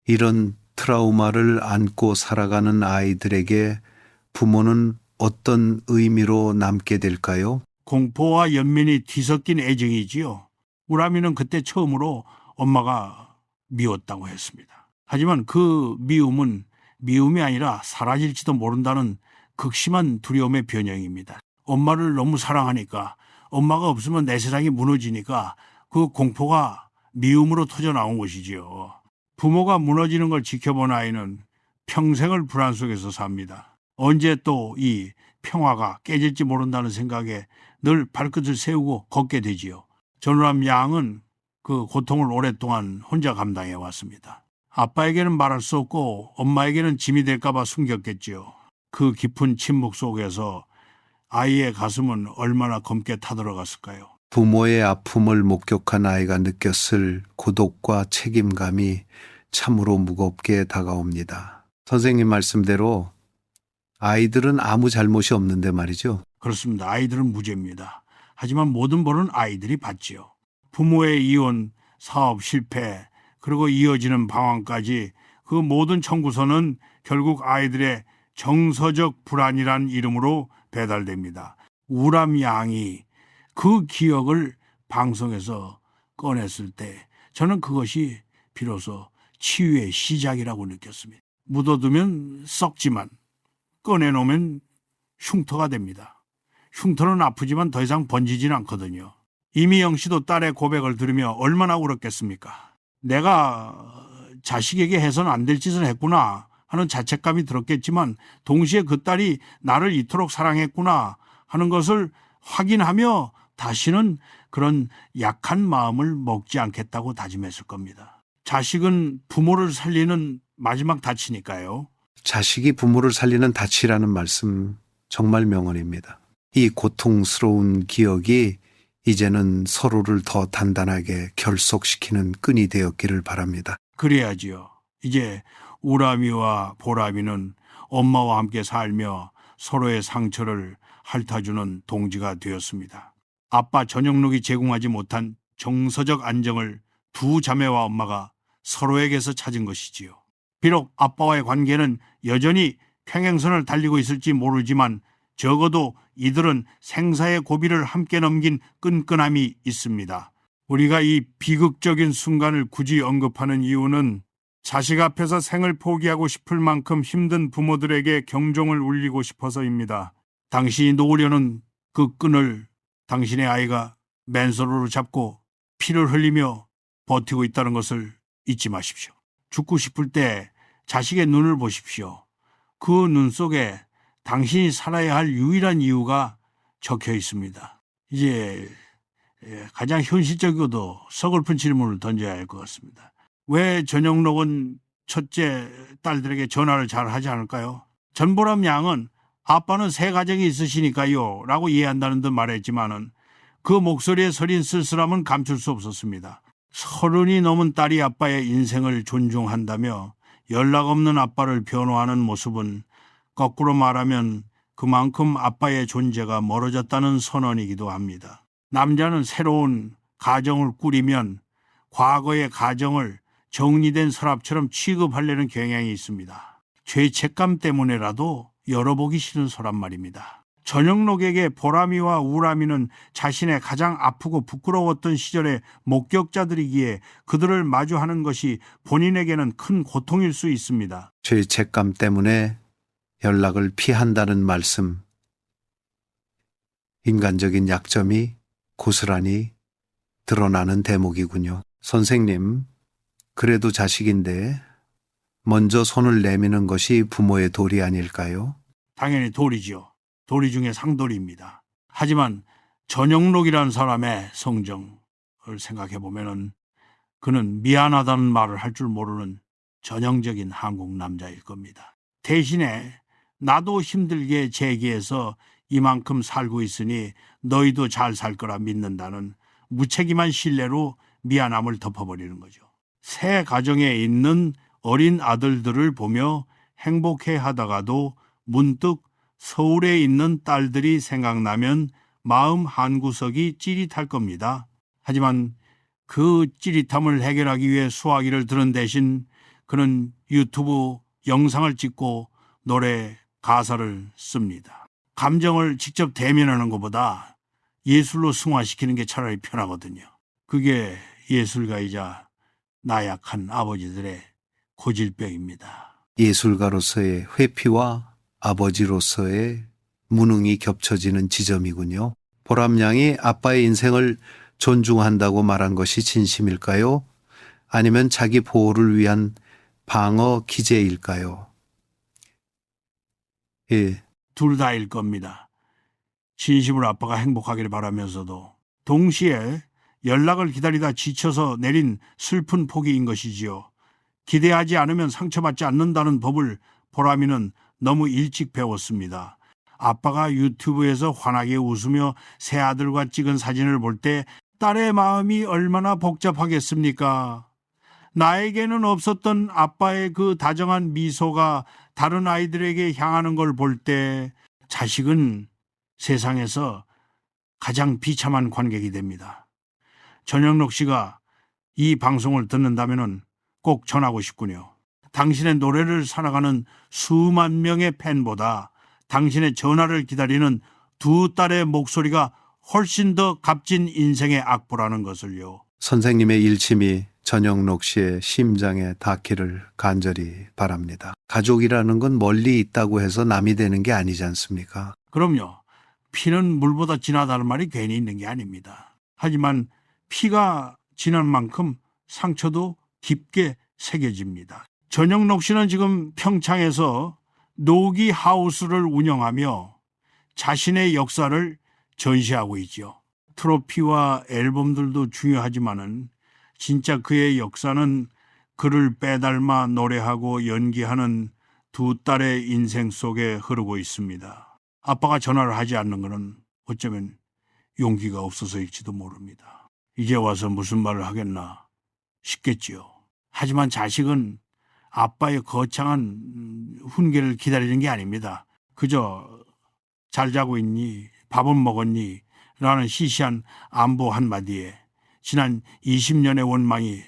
이런 트라우마를 안고 살아가는 아이들에게 부모는 어떤 의미로 남게 될까요? 공포와 연민이 뒤섞인 애정이지요. 우람이는 그때 처음으로 엄마가 미웠다고 했습니다. 하지만 그 미움은 미움이 아니라 사라질지도 모른다는 극심한 두려움의 변형입니다. 엄마를 너무 사랑하니까 엄마가 없으면 내 세상이 무너지니까 그 공포가 미움으로 터져나온 것이지요. 부모가 무너지는 걸 지켜본 아이는 평생을 불안 속에서 삽니다. 언제 또 이 평화가 깨질지 모른다는 생각에 늘 발끝을 세우고 걷게 되지요. 전우람 양은 그 고통을 오랫동안 혼자 감당해 왔습니다. 아빠에게는 말할 수 없고 엄마에게는 짐이 될까봐 숨겼겠지요. 그 깊은 침묵 속에서 아이의 가슴은 얼마나 검게 타들어갔을까요? 부모의 아픔을 목격한 아이가 느꼈을 고독과 책임감이 참으로 무겁게 다가옵니다. 선생님 말씀대로 아이들은 아무 잘못이 없는데 말이죠. 그렇습니다. 아이들은 무죄입니다. 하지만 모든 벌은 아이들이 받지요. 부모의 이혼, 사업 실패, 그리고 이어지는 방황까지 그 모든 청구서는 결국 아이들의 정서적 불안이란 이름으로 배달됩니다. 우람 양이 그 기억을 방송에서 꺼냈을 때 저는 그것이 비로소 치유의 시작이라고 느꼈습니다. 묻어두면 썩지만 꺼내놓으면 흉터가 됩니다. 흉터는 아프지만 더 이상 번지진 않거든요. 이미영 씨도 딸의 고백을 들으며 얼마나 울었겠습니까? 내가 자식에게 해서는 안 될 짓을 했구나 하는 자책감이 들었겠지만 동시에 그 딸이 나를 이토록 사랑했구나 하는 것을 확인하며 다시는 그런 약한 마음을 먹지 않겠다고 다짐했을 겁니다. 자식은 부모를 살리는 마지막 닻이니까요. 자식이 부모를 살리는 닻이라는 말씀 정말 명언입니다. 이 고통스러운 기억이 이제는 서로를 더 단단하게 결속시키는 끈이 되었기를 바랍니다. 그래야지요. 이제 우람이와 보람이는 엄마와 함께 살며 서로의 상처를 핥아주는 동지가 되었습니다. 아빠 전영록이 제공하지 못한 정서적 안정을 두 자매와 엄마가 서로에게서 찾은 것이지요. 비록 아빠와의 관계는 여전히 평행선을 달리고 있을지 모르지만 적어도 이들은 생사의 고비를 함께 넘긴 끈끈함이 있습니다. 우리가 이 비극적인 순간을 굳이 언급하는 이유는 자식 앞에서 생을 포기하고 싶을 만큼 힘든 부모들에게 경종을 울리고 싶어서입니다. 당신이 놓으려는 그 끈을 당신의 아이가 맨손으로 잡고 피를 흘리며 버티고 있다는 것을 잊지 마십시오. 죽고 싶을 때 자식의 눈을 보십시오. 그 눈 속에 당신이 살아야 할 유일한 이유가 적혀 있습니다. 이제 가장 현실적이고도 서글픈 질문을 던져야 할 것 같습니다. 왜 전영록은 첫째 딸들에게 전화를 잘 하지 않을까요? 전보람 양은 아빠는 새 가정이 있으시니까요 라고 이해한다는 듯 말했지만은 그 목소리에 서린 쓸쓸함은 감출 수 없었습니다. 30이 넘은 딸이 아빠의 인생을 존중한다며 연락 없는 아빠를 변호하는 모습은 거꾸로 말하면 그만큼 아빠의 존재가 멀어졌다는 선언이기도 합니다. 남자는 새로운 가정을 꾸리면 과거의 가정을 정리된 서랍처럼 취급하려는 경향이 있습니다. 죄책감 때문에라도 열어보기 싫은 서랍 말입니다. 전영록에게 보람이와 우람이는 자신의 가장 아프고 부끄러웠던 시절의 목격자들이기에 그들을 마주하는 것이 본인에게는 큰 고통일 수 있습니다. 죄책감 때문에 연락을 피한다는 말씀. 인간적인 약점이 고스란히 드러나는 대목이군요. 선생님, 그래도 자식인데 먼저 손을 내미는 것이 부모의 도리 아닐까요? 당연히 도리죠. 도리 중에 상도리입니다. 하지만 전영록이라는 사람의 성정을 생각해 보면은 그는 미안하다는 말을 할 줄 모르는 전형적인 한국 남자일 겁니다. 대신에 나도 힘들게 재기해서 이만큼 살고 있으니 너희도 잘 살 거라 믿는다는 무책임한 신뢰로 미안함을 덮어버리는 거죠. 새 가정에 있는 어린 아들들을 보며 행복해 하다가도 문득 서울에 있는 딸들이 생각나면 마음 한구석이 찌릿할 겁니다. 하지만 그 찌릿함을 해결하기 위해 수화기를 들은 대신 그는 유튜브 영상을 찍고 노래 가사를 씁니다. 감정을 직접 대면하는 것보다 예술로 승화시키는 게 차라리 편하거든요. 그게 예술가이자 나약한 아버지들의 고질병입니다. 예술가로서의 회피와 아버지로서의 무능이 겹쳐지는 지점이군요. 보람양이 아빠의 인생을 존중한다고 말한 것이 진심일까요? 아니면 자기 보호를 위한 방어 기제일까요? 예, 둘 다일 겁니다. 진심으로 아빠가 행복하기를 바라면서도 동시에 연락을 기다리다 지쳐서 내린 슬픈 포기인 것이지요. 기대하지 않으면 상처받지 않는다는 법을 보람이는 너무 일찍 배웠습니다. 아빠가 유튜브에서 환하게 웃으며 새 아들과 찍은 사진을 볼 때 딸의 마음이 얼마나 복잡하겠습니까? 나에게는 없었던 아빠의 그 다정한 미소가 다른 아이들에게 향하는 걸 볼 때 자식은 세상에서 가장 비참한 관객이 됩니다. 전영록 씨가 이 방송을 듣는다면 꼭 전하고 싶군요. 당신의 노래를 사랑하는 수만 명의 팬보다 당신의 전화를 기다리는 두 딸의 목소리가 훨씬 더 값진 인생의 악보라는 것을요. 선생님의 일침이 전영록 씨의 심장에 닿기를 간절히 바랍니다. 가족이라는 건 멀리 있다고 해서 남이 되는 게 아니지 않습니까? 그럼요. 피는 물보다 진하다는 말이 괜히 있는 게 아닙니다. 하지만 피가 진한 만큼 상처도 깊게 새겨집니다. 전영록 씨는 지금 평창에서 노기 하우스를 운영하며 자신의 역사를 전시하고 있죠. 트로피와 앨범들도 중요하지만은 진짜 그의 역사는 그를 빼닮아 노래하고 연기하는 두 딸의 인생 속에 흐르고 있습니다. 아빠가 전화를 하지 않는 것은 어쩌면 용기가 없어서일지도 모릅니다. 이제 와서 무슨 말을 하겠나 싶겠지요. 하지만 자식은 아빠의 거창한 훈계를 기다리는 게 아닙니다. 그저 잘 자고 있니? 밥은 먹었니? 라는 시시한 안부 한마디에 지난 20년의 원망이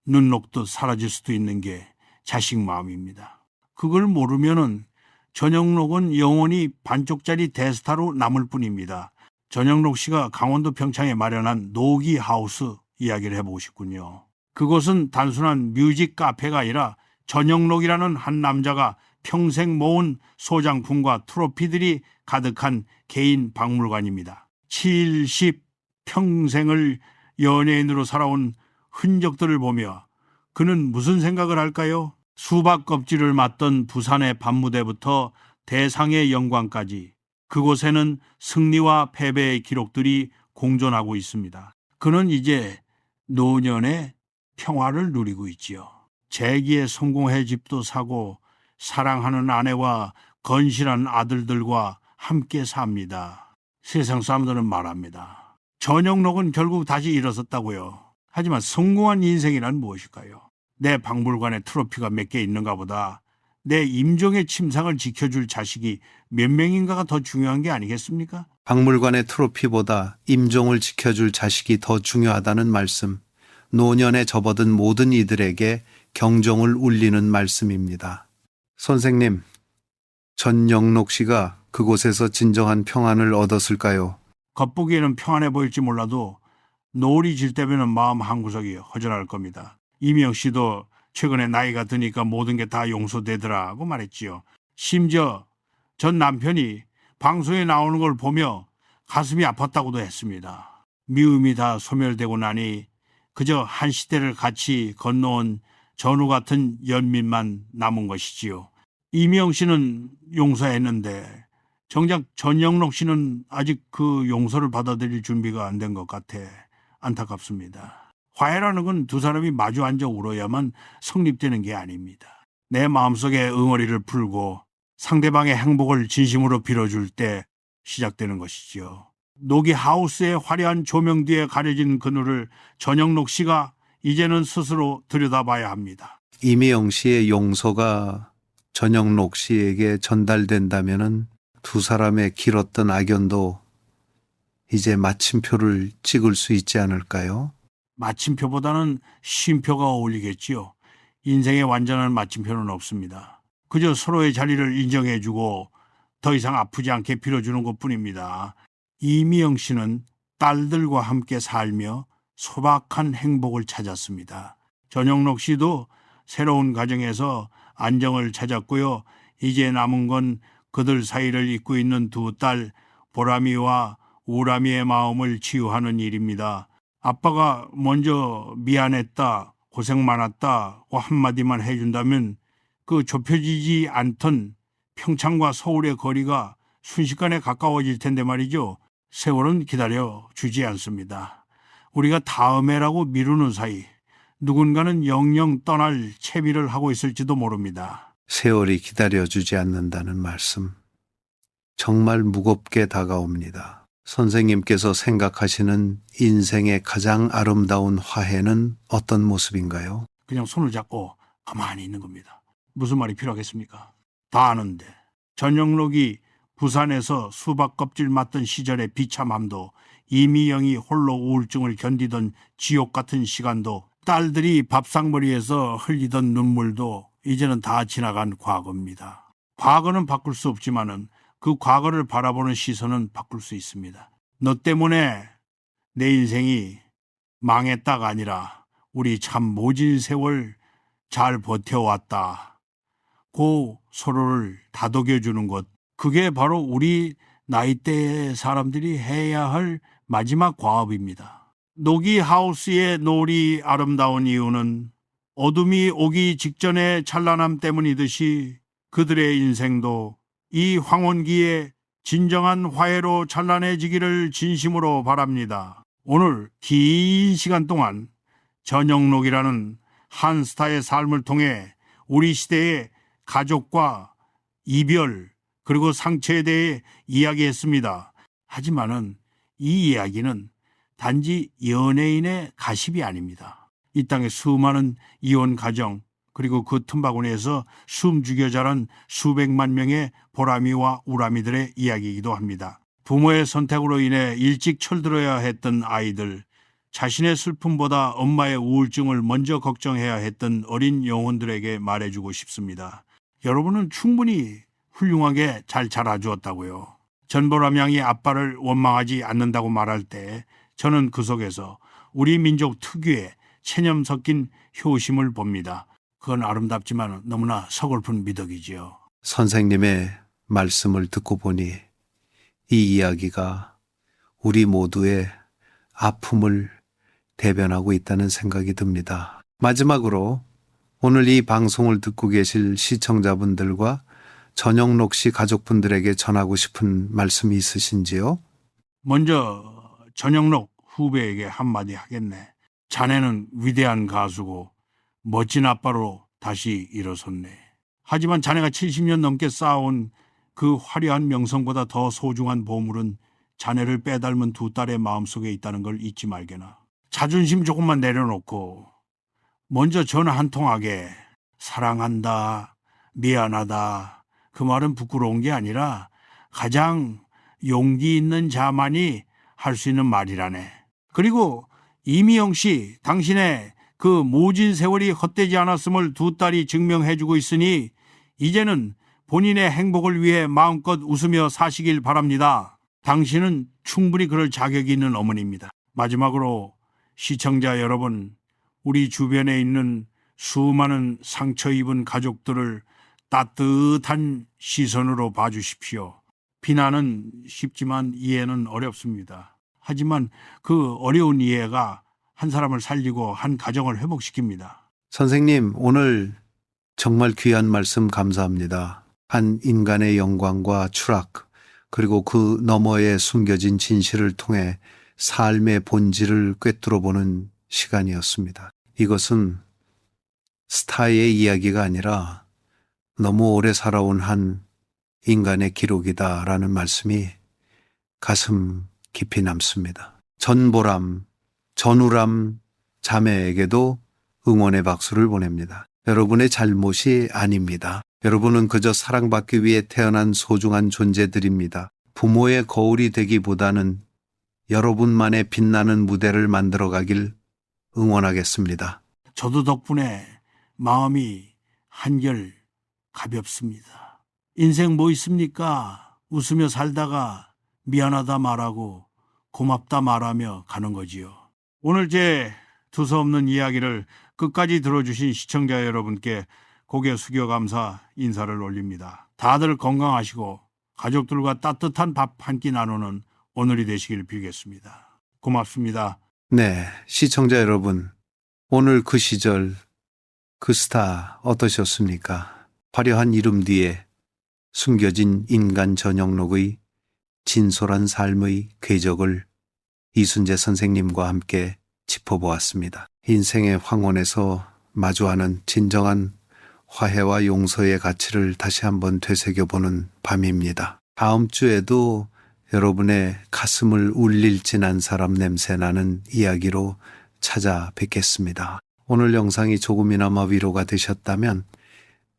눈 녹듯 사라질 수도 있는 게 자식 마음입니다. 그걸 모르면은 전영록은 영원히 반쪽짜리 대스타로 남을 뿐입니다. 전영록 씨가 강원도 평창에 마련한 노기 하우스 이야기를 해보고 싶군요. 그곳은 단순한 뮤직 카페가 아니라 전영록이라는 한 남자가 평생 모은 소장품과 트로피들이 가득한 개인 박물관입니다. 70 평생을 연예인으로 살아온 흔적들을 보며 그는 무슨 생각을 할까요? 수박 껍질을 맞던 부산의 밤무대부터 대상의 영광까지 그곳에는 승리와 패배의 기록들이 공존하고 있습니다. 그는 이제 노년의 평화를 누리고 있지요. 재기에 성공해 집도 사고 사랑하는 아내와 건실한 아들들과 함께 삽니다. 세상 사람들은 말합니다. 전영록은 결국 다시 일어섰다고요. 하지만 성공한 인생이란 무엇일까요? 내 박물관에 트로피가 몇 개 있는가 보다 내 임종의 침상을 지켜줄 자식이 몇 명인가가 더 중요한 게 아니겠습니까? 박물관의 트로피보다 임종을 지켜줄 자식이 더 중요하다는 말씀, 노년에 접어든 모든 이들에게 경종을 울리는 말씀입니다. 선생님, 전영록 씨가 그곳에서 진정한 평안을 얻었을까요? 겉보기에는 평안해 보일지 몰라도 노을이 질 때면 마음 한구석이 허전할 겁니다. 이명 씨도 최근에 나이가 드니까 모든 게 다 용서되더라고 말했지요. 심지어 전 남편이 방송에 나오는 걸 보며 가슴이 아팠다고도 했습니다. 미움이 다 소멸되고 나니 그저 한 시대를 같이 건너온 전우 같은 연민만 남은 것이지요. 이명 씨는 용서했는데 정작 전영록 씨는 아직 그 용서를 받아들일 준비가 안 된 것 같아 안타깝습니다. 화해라는 건 두 사람이 마주 앉아 울어야만 성립되는 게 아닙니다. 내 마음속에 응어리를 풀고 상대방의 행복을 진심으로 빌어줄 때 시작되는 것이지요. 노기 하우스의 화려한 조명 뒤에 가려진 그늘을 전영록 씨가 이제는 스스로 들여다봐야 합니다. 이미영 씨의 용서가 전영록 씨에게 전달된다면은 두 사람의 길었던 악연도 이제 마침표를 찍을 수 있지 않을까요? 마침표보다는 쉼표가 어울리겠지요. 인생의 완전한 마침표는 없습니다. 그저 서로의 자리를 인정해주고 더 이상 아프지 않게 빌어주는 것뿐입니다. 이미영 씨는 딸들과 함께 살며 소박한 행복을 찾았습니다. 전영록 씨도 새로운 가정에서 안정을 찾았고요. 이제 남은 건 그들 사이를 잇고 있는 두 딸 보람이와 우람이의 마음을 치유하는 일입니다. 아빠가 먼저 미안했다, 고생 많았다고 한마디만 해준다면 그 좁혀지지 않던 평창과 서울의 거리가 순식간에 가까워질 텐데 말이죠. 세월은 기다려 주지 않습니다. 우리가 다음에라고 미루는 사이 누군가는 영영 떠날 채비를 하고 있을지도 모릅니다. 세월이 기다려주지 않는다는 말씀, 정말 무겁게 다가옵니다. 선생님께서 생각하시는 인생의 가장 아름다운 화해는 어떤 모습인가요? 그냥 손을 잡고 가만히 있는 겁니다. 무슨 말이 필요하겠습니까? 다 아는데 전영록이 부산에서 수박 껍질 맞던 시절의 비참함도, 이미영이 홀로 우울증을 견디던 지옥 같은 시간도, 딸들이 밥상머리에서 흘리던 눈물도 이제는 다 지나간 과거입니다. 과거는 바꿀 수 없지만은 그 과거를 바라보는 시선은 바꿀 수 있습니다. 너 때문에 내 인생이 망했다가 아니라 우리 참 모진 세월 잘 버텨왔다. 고 서로를 다독여주는 것, 그게 바로 우리 나이대의 사람들이 해야 할 마지막 과업입니다. 노기 하우스의 노을이 아름다운 이유는 어둠이 오기 직전의 찬란함 때문이듯이 그들의 인생도 이 황혼기에 진정한 화해로 찬란해지기를 진심으로 바랍니다. 오늘 긴 시간 동안 전영록이라는 한 스타의 삶을 통해 우리 시대의 가족과 이별 그리고 상처에 대해 이야기했습니다. 하지만은 이 이야기는 단지 연예인의 가십이 아닙니다. 이 땅의 수많은 이혼 가정 그리고 그 틈바구니에서 숨 죽여 자란 수백만 명의 보람이와 우람이들의 이야기이기도 합니다. 부모의 선택으로 인해 일찍 철들어야 했던 아이들, 자신의 슬픔보다 엄마의 우울증을 먼저 걱정해야 했던 어린 영혼들에게 말해주고 싶습니다. 여러분은 충분히 훌륭하게 잘 자라주었다고요. 전보람 양이 아빠를 원망하지 않는다고 말할 때 저는 그 속에서 우리 민족 특유의 체념 섞인 효심을 봅니다. 그건 아름답지만 너무나 서글픈 미덕이지요. 선생님의 말씀을 듣고 보니 이 이야기가 우리 모두의 아픔을 대변하고 있다는 생각이 듭니다. 마지막으로 오늘 이 방송을 듣고 계실 시청자분들과 전영록 씨 가족분들에게 전하고 싶은 말씀이 있으신지요? 먼저 전영록 후배에게 한마디 하겠네. 자네는 위대한 가수고 멋진 아빠로 다시 일어섰네. 하지만 자네가 70년 넘게 쌓아온 그 화려한 명성보다 더 소중한 보물은 자네를 빼닮은 두 딸의 마음속에 있다는 걸 잊지 말게나. 자존심 조금만 내려놓고 먼저 전화 한 통하게 사랑한다, 미안하다 그 말은 부끄러운 게 아니라 가장 용기 있는 자만이 할 수 있는 말이라네. 그리고 이미영 씨, 당신의 그 모진 세월이 헛되지 않았음을 두 딸이 증명해주고 있으니 이제는 본인의 행복을 위해 마음껏 웃으며 사시길 바랍니다. 당신은 충분히 그럴 자격이 있는 어머니입니다. 마지막으로 시청자 여러분, 우리 주변에 있는 수많은 상처 입은 가족들을 따뜻한 시선으로 봐주십시오. 비난은 쉽지만 이해는 어렵습니다. 하지만 그 어려운 이해가 한 사람을 살리고 한 가정을 회복시킵니다. 선생님, 오늘 정말 귀한 말씀 감사합니다. 한 인간의 영광과 추락, 그리고 그 너머에 숨겨진 진실을 통해 삶의 본질을 꿰뚫어보는 시간이었습니다. 이것은 스타의 이야기가 아니라 너무 오래 살아온 한 인간의 기록이다라는 말씀이 가슴 깊이 남습니다. 전보람, 전우람 자매에게도 응원의 박수를 보냅니다. 여러분의 잘못이 아닙니다. 여러분은 그저 사랑받기 위해 태어난 소중한 존재들입니다. 부모의 거울이 되기보다는 여러분만의 빛나는 무대를 만들어가길 응원하겠습니다. 저도 덕분에 마음이 한결 가볍습니다. 인생 뭐 있습니까? 웃으며 살다가 미안하다 말하고 고맙다 말하며 가는 거지요. 오늘 제 두서없는 이야기를 끝까지 들어주신 시청자 여러분께 고개 숙여 감사 인사를 올립니다. 다들 건강하시고 가족들과 따뜻한 밥 한 끼 나누는 오늘이 되시길 빌겠습니다. 고맙습니다. 네, 시청자 여러분, 오늘 그 시절 그 스타 어떠셨습니까? 화려한 이름 뒤에 숨겨진 인간 전영록의 진솔한 삶의 궤적을 이순재 선생님과 함께 짚어보았습니다. 인생의 황혼에서 마주하는 진정한 화해와 용서의 가치를 다시 한번 되새겨보는 밤입니다. 다음 주에도 여러분의 가슴을 울릴 진한 사람 냄새 나는 이야기로 찾아뵙겠습니다. 오늘 영상이 조금이나마 위로가 되셨다면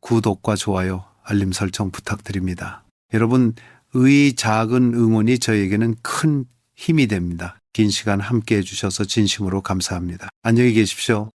구독과 좋아요, 알림 설정 부탁드립니다. 여러분, 의 작은 응원이 저에게는 큰 힘이 됩니다. 긴 시간 함께 해주셔서 진심으로 감사합니다. 안녕히 계십시오.